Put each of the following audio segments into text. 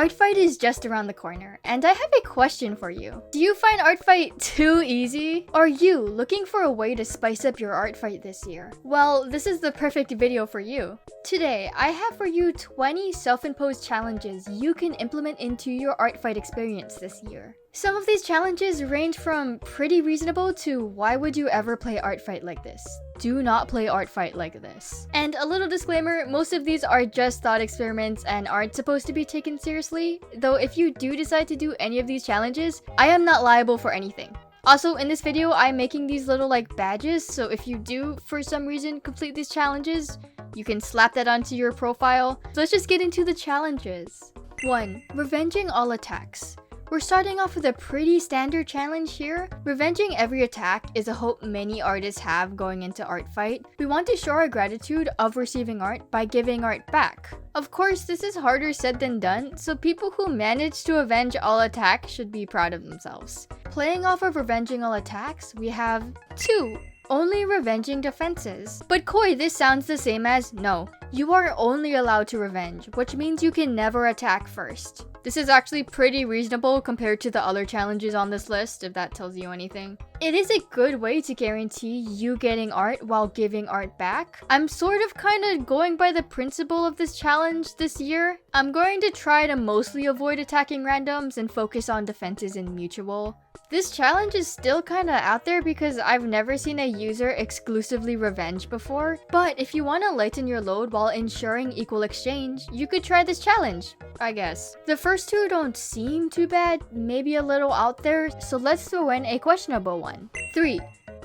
Artfight is just around the corner, and I have a question for you. Do you find Artfight too easy? Are you looking for a way to spice up your Artfight this year? Well, this is the perfect video for you. Today, I have for you 20 self-imposed challenges you can implement into your Artfight experience this year. Some of these challenges range from pretty reasonable to why would you ever play Artfight like this? Do not play Artfight like this. And a little disclaimer, most of these are just thought experiments and aren't supposed to be taken seriously, though if you do decide to do any of these challenges, I am not liable for anything. Also, in this video, I'm making these little badges, so if you do, for some reason, complete these challenges, you can slap that onto your profile. So let's just get into the challenges. 1. Revenging All Attacks. We're starting off with a pretty standard challenge here. Revenging every attack is a hope many artists have going into Artfight. We want to show our gratitude of receiving art by giving art back. Of course, this is harder said than done, so people who manage to avenge all attacks should be proud of themselves. Playing off of Revenging All Attacks, we have 2. Only revenging defenses. But Koi, this sounds the same as no. You are only allowed to revenge, which means you can never attack first. This is actually pretty reasonable compared to the other challenges on this list, if that tells you anything. It is a good way to guarantee you getting art while giving art back. I'm sort of kind of going by the principle of this challenge this year. I'm going to try to mostly avoid attacking randoms and focus on defenses and mutual. This challenge is still kinda out there because I've never seen a user exclusively revenge before, but if you want to lighten your load while ensuring equal exchange, you could try this challenge, I guess. The first two don't seem too bad, maybe a little out there, so let's throw in a questionable one. 3.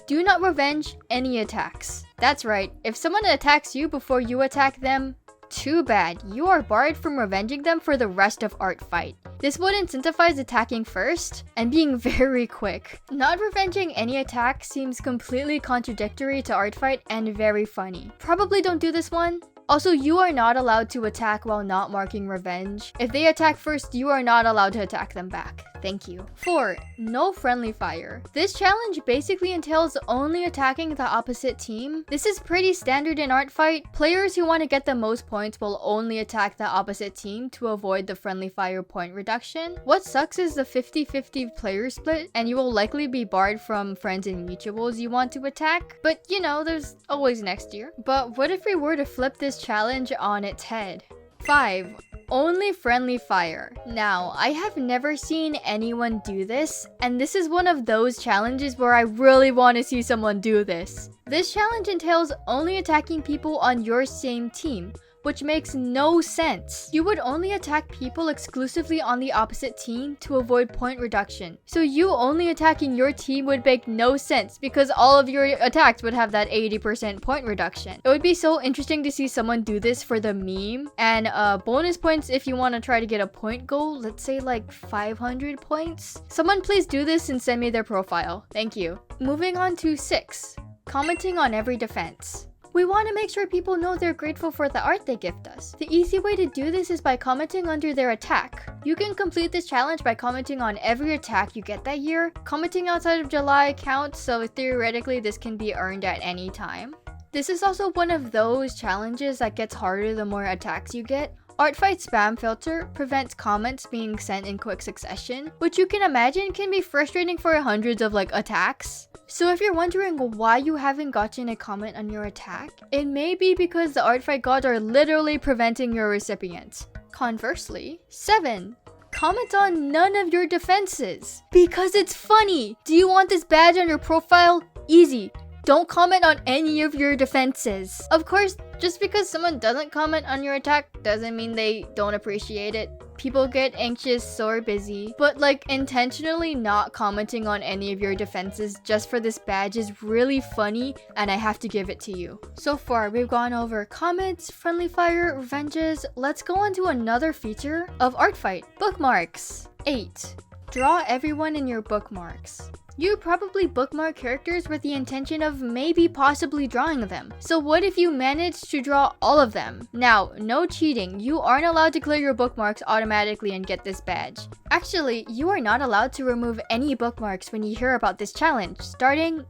Do not revenge any attacks. That's right, if someone attacks you before you attack them, too bad, you are barred from revenging them for the rest of Artfight. This would incentivize attacking first and being very quick. Not revenging any attack seems completely contradictory to Artfight and very funny. Probably don't do this one. Also, you are not allowed to attack while not marking revenge. If they attack first, you are not allowed to attack them back. Thank you. 4. No friendly fire. This challenge basically entails only attacking the opposite team. This is pretty standard in Artfight. Players who want to get the most points will only attack the opposite team to avoid the friendly fire point reduction. What sucks is the 50-50 player split, and you will likely be barred from friends and mutuals you want to attack. But you know, there's always next year. But what if we were to flip this challenge on its head? 5. Only friendly fire. Now, I have never seen anyone do this, and this is one of those challenges where I really want to see someone do this. This challenge entails only attacking people on your same team, which makes no sense. You would only attack people exclusively on the opposite team to avoid point reduction. So you only attacking your team would make no sense because all of your attacks would have that 80% point reduction. It would be so interesting to see someone do this for the meme. And bonus points if you want to try to get a point goal, let's say 500 points. Someone please do this and send me their profile. Thank you. Moving on to 6. Commenting on every defense. We want to make sure people know they're grateful for the art they gift us. The easy way to do this is by commenting under their attack. You can complete this challenge by commenting on every attack you get that year. Commenting outside of July counts, so theoretically this can be earned at any time. This is also one of those challenges that gets harder the more attacks you get. Artfight spam filter prevents comments being sent in quick succession, which you can imagine can be frustrating for hundreds of attacks. So if you're wondering why you haven't gotten a comment on your attack, it may be because the Artfight gods are literally preventing your recipients. Conversely, 7. Comment on none of your defenses. Because it's funny! Do you want this badge on your profile? Easy. Don't comment on any of your defenses. Of course, just because someone doesn't comment on your attack doesn't mean they don't appreciate it. People get anxious or busy, but intentionally not commenting on any of your defenses just for this badge is really funny, and I have to give it to you. So far, we've gone over comments, friendly fire, revenges. Let's go on to another feature of Artfight, bookmarks. 8. Draw everyone in your bookmarks. You probably bookmark characters with the intention of maybe possibly drawing them. So what if you manage to draw all of them? Now, no cheating. You aren't allowed to clear your bookmarks automatically and get this badge. Actually, you are not allowed to remove any bookmarks when you hear about this challenge, starting,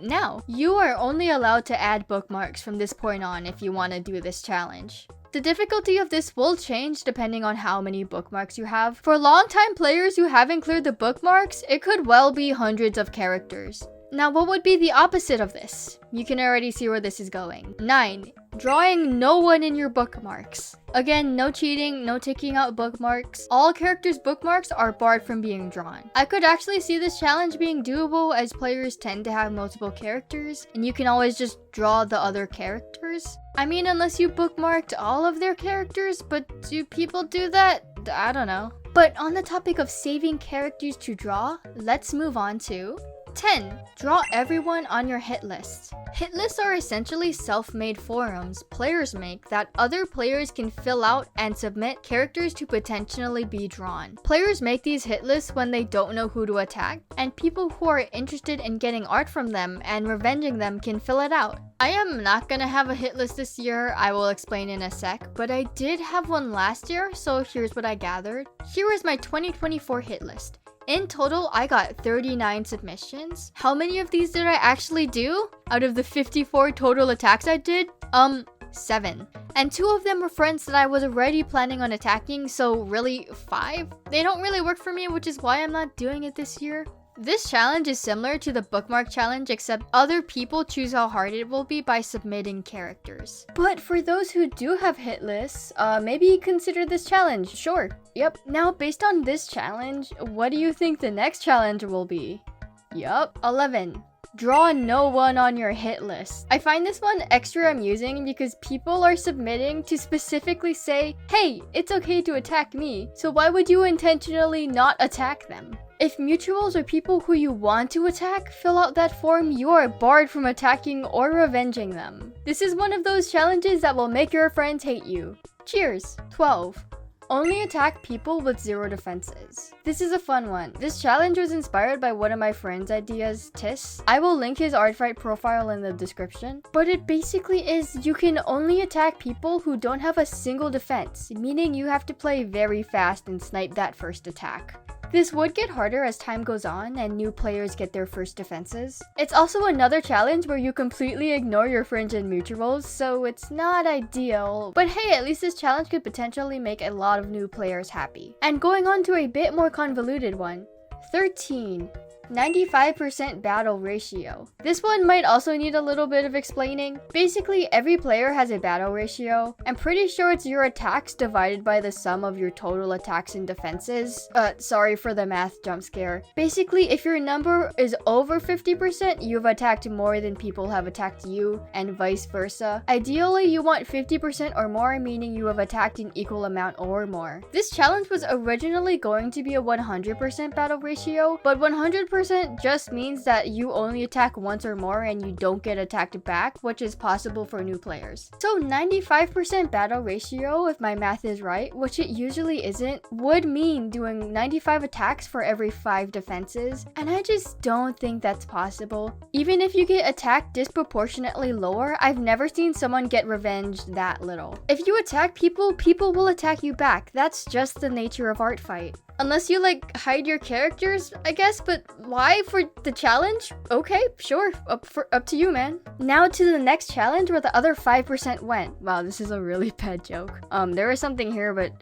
now. You are only allowed to add bookmarks from this point on if you want to do this challenge. The difficulty of this will change depending on how many bookmarks you have. For long-time players who haven't cleared the bookmarks, it could well be hundreds of characters. Now, what would be the opposite of this? You can already see where this is going. 9. Drawing no one in your bookmarks. Again, no cheating, no taking out bookmarks. All characters' bookmarks are barred from being drawn. I could actually see this challenge being doable as players tend to have multiple characters, and you can always just draw the other characters. I mean, unless you bookmarked all of their characters, but do people do that? I don't know. But on the topic of saving characters to draw, let's move on to 10. Draw everyone on your hit list. Hit lists are essentially self-made forums players make that other players can fill out and submit characters to potentially be drawn. Players make these hit lists when they don't know who to attack, and people who are interested in getting art from them and revenging them can fill it out. I am not gonna have a hit list this year, I will explain in a sec, but I did have one last year, so here's what I gathered. Here is my 2024 hit list. In total, I got 39 submissions. How many of these did I actually do? Out of the 54 total attacks I did? 7. And 2 of them were friends that I was already planning on attacking, so really 5? They don't really work for me, which is why I'm not doing it this year. This challenge is similar to the bookmark challenge, except other people choose how hard it will be by submitting characters. But for those who do have hit lists, maybe consider this challenge. Sure. Yep. Now, based on this challenge, what do you think the next challenge will be? Yup. 11. Draw no one on your hit list. I find this one extra amusing because people are submitting to specifically say, hey, it's okay to attack me, so why would you intentionally not attack them? If mutuals or people who you want to attack fill out that form, you are barred from attacking or revenging them. This is one of those challenges that will make your friends hate you. Cheers! 12. Only attack people with 0 defenses. This is a fun one. This challenge was inspired by one of my friend's ideas, Tis. I will link his Artfight profile in the description. But it basically is you can only attack people who don't have a single defense, meaning you have to play very fast and snipe that first attack. This would get harder as time goes on and new players get their first defenses. It's also another challenge where you completely ignore your friends and mutuals, so it's not ideal. But hey, at least this challenge could potentially make a lot of new players happy. And going on to a bit more convoluted one. 13. 95% battle ratio. This one might also need a little bit of explaining. Basically, every player has a battle ratio. I'm pretty sure it's your attacks divided by the sum of your total attacks and defenses. Sorry for the math jump scare. Basically, if your number is over 50%, you've attacked more than people have attacked you, and vice versa. Ideally, you want 50% or more, meaning you have attacked an equal amount or more. This challenge was originally going to be a 100% battle ratio, but 100% just means that you only attack once or more and you don't get attacked back, which is possible for new players. So 95% battle ratio, if my math is right, which it usually isn't, would mean doing 95 attacks for every 5 defenses, and I just don't think that's possible. Even if you get attacked disproportionately lower, I've never seen someone get revenged that little. If you attack people, people will attack you back. That's just the nature of Artfight. Unless you hide your characters, I guess, but why for the challenge? Okay, sure, up to you, man. Now to the next challenge where the other 5% went. Wow, this is a really bad joke. There was something here, but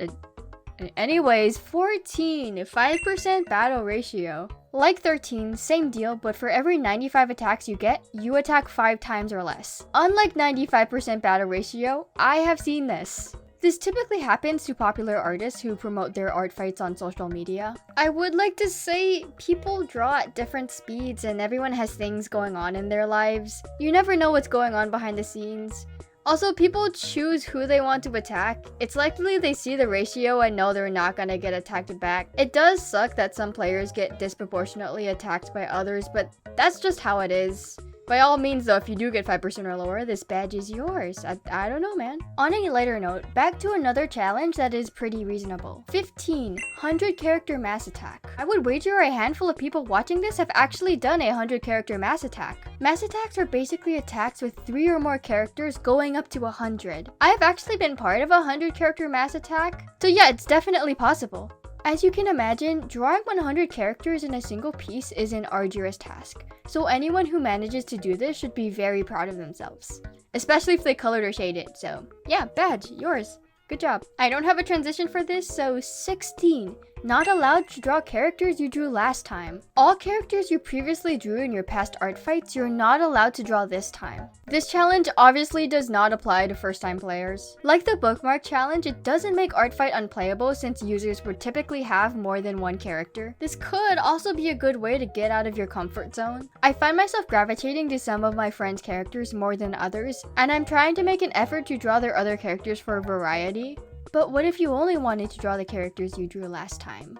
anyways, 14, 5% battle ratio. Like 13, same deal, but for every 95 attacks you get, you attack 5 times or less. Unlike 95% battle ratio, I have seen this. This typically happens to popular artists who promote their art fights on social media. I would like to say people draw at different speeds and everyone has things going on in their lives. You never know what's going on behind the scenes. Also, people choose who they want to attack. It's likely they see the ratio and know they're not gonna get attacked back. It does suck that some players get disproportionately attacked by others, but that's just how it is. By all means though, if you do get 5% or lower, this badge is yours. I don't know, man. On a lighter note, back to another challenge that is pretty reasonable. 15, 100 character mass attack. I would wager a handful of people watching this have actually done a 100 character mass attack. Mass attacks are basically attacks with 3 or more characters going up to 100. I've actually been part of a 100 character mass attack, so yeah, it's definitely possible. As you can imagine, drawing 100 characters in a single piece is an arduous task, so anyone who manages to do this should be very proud of themselves. Especially if they colored or shaded, so yeah, badge, yours. Good job. I don't have a transition for this, so 16. Not allowed to draw characters you drew last time. All characters you previously drew in your past art fights, you're not allowed to draw this time. This challenge obviously does not apply to first-time players. Like the bookmark challenge, it doesn't make Artfight unplayable since users would typically have more than one character. This could also be a good way to get out of your comfort zone. I find myself gravitating to some of my friends' characters more than others, and I'm trying to make an effort to draw their other characters for variety. But what if you only wanted to draw the characters you drew last time?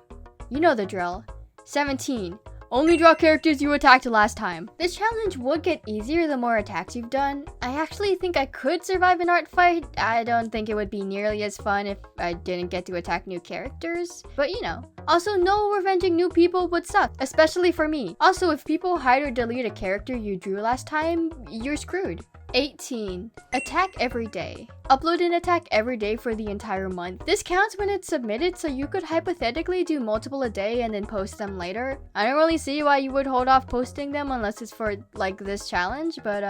You know the drill. 17. Only draw characters you attacked last time. This challenge would get easier the more attacks you've done. I actually think I could survive an art fight. I don't think it would be nearly as fun if I didn't get to attack new characters. But you know. Also, no revenging new people would suck, especially for me. Also, if people hide or delete a character you drew last time, you're screwed. 18. Attack every day. Upload an attack every day for the entire month. This counts when it's submitted, so you could hypothetically do multiple a day and then post them later. I don't really see why you would hold off posting them unless it's for like this challenge, but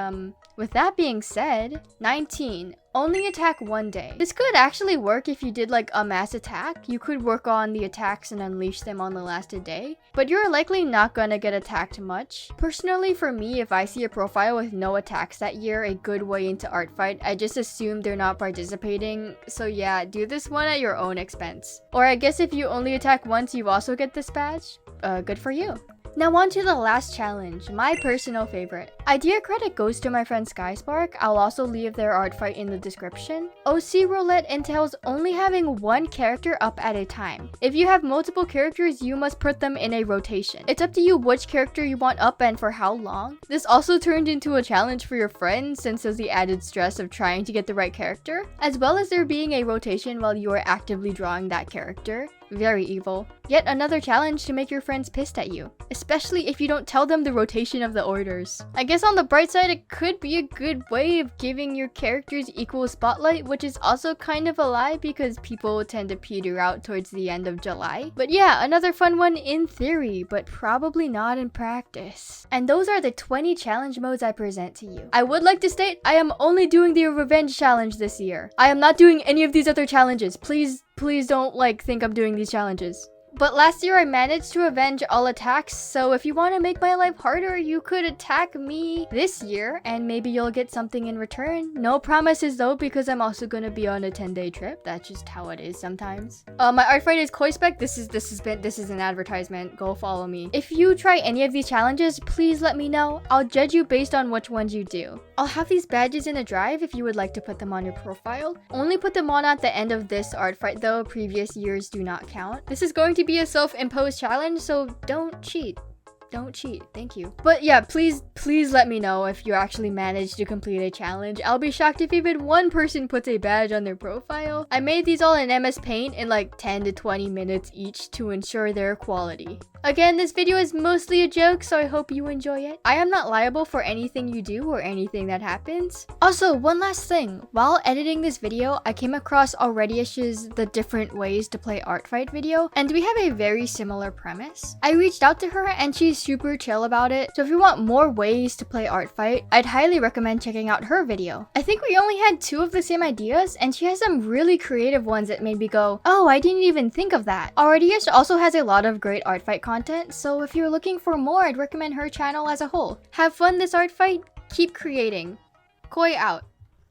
with that being said, 19. Only attack one day. This could actually work if you did like a mass attack. You could work on the attacks and unleash them on the last day, but you're likely not gonna get attacked much. Personally, for me, if I see a profile with no attacks that year, a good way into Artfight, I just assume they're not participating. So yeah, do this one at your own expense. Or I guess if you only attack once, you also get this badge. Good for you. Now on to the last challenge, my personal favorite. Idea credit goes to my friend Skyspark. I'll also leave their art fight in the description. OC Roulette entails only having one character up at a time. If you have multiple characters, you must put them in a rotation. It's up to you which character you want up and for how long. This also turned into a challenge for your friends since there's the added stress of trying to get the right character, as well as there being a rotation while you are actively drawing that character. Very evil. Yet another challenge to make your friends pissed at you, especially if you don't tell them the rotation of the orders. I guess on the bright side, it could be a good way of giving your characters equal spotlight, which is also kind of a lie because people tend to peter out towards the end of July. But yeah, another fun one in theory, but probably not in practice. And those are the 20 challenge modes I present to you. I would like to state, I am only doing the revenge challenge this year. I am not doing any of these other challenges. Please don't think I'm doing these challenges. But last year I managed to avenge all attacks, so if you want to make my life harder, you could attack me this year and maybe you'll get something in return. No promises though, because I'm also going to be on a 10-day trip. That's just how it is sometimes. My art fight is Koispec. This is an advertisement. Go follow me. If you try any of these challenges, please let me know. I'll judge you based on which ones you do. I'll have these badges in a drive if you would like to put them on your profile. Only put them on at the end of this art fight though. Previous years do not count. This is going to be a self-imposed challenge, so don't cheat. Don't cheat. Thank you. But yeah, please let me know if you actually managed to complete a challenge. I'll be shocked if even one person puts a badge on their profile. I made these all in MS Paint in like 10 to 20 minutes each to ensure their quality. Again, this video is mostly a joke, so I hope you enjoy it. I am not liable for anything you do or anything that happens. Also, one last thing. While editing this video, I came across Alreadyish's The Different Ways to Play Artfight video, and we have a very similar premise. I reached out to her and she's super chill about it, so if you want more ways to play Artfight, I'd highly recommend checking out her video. I think we only had 2 of the same ideas, and she has some really creative ones that made me go, oh, I didn't even think of that. Alreadyish also has a lot of great Artfight content, so if you're looking for more, I'd recommend her channel as a whole. Have fun this art fight, keep creating. Koi out.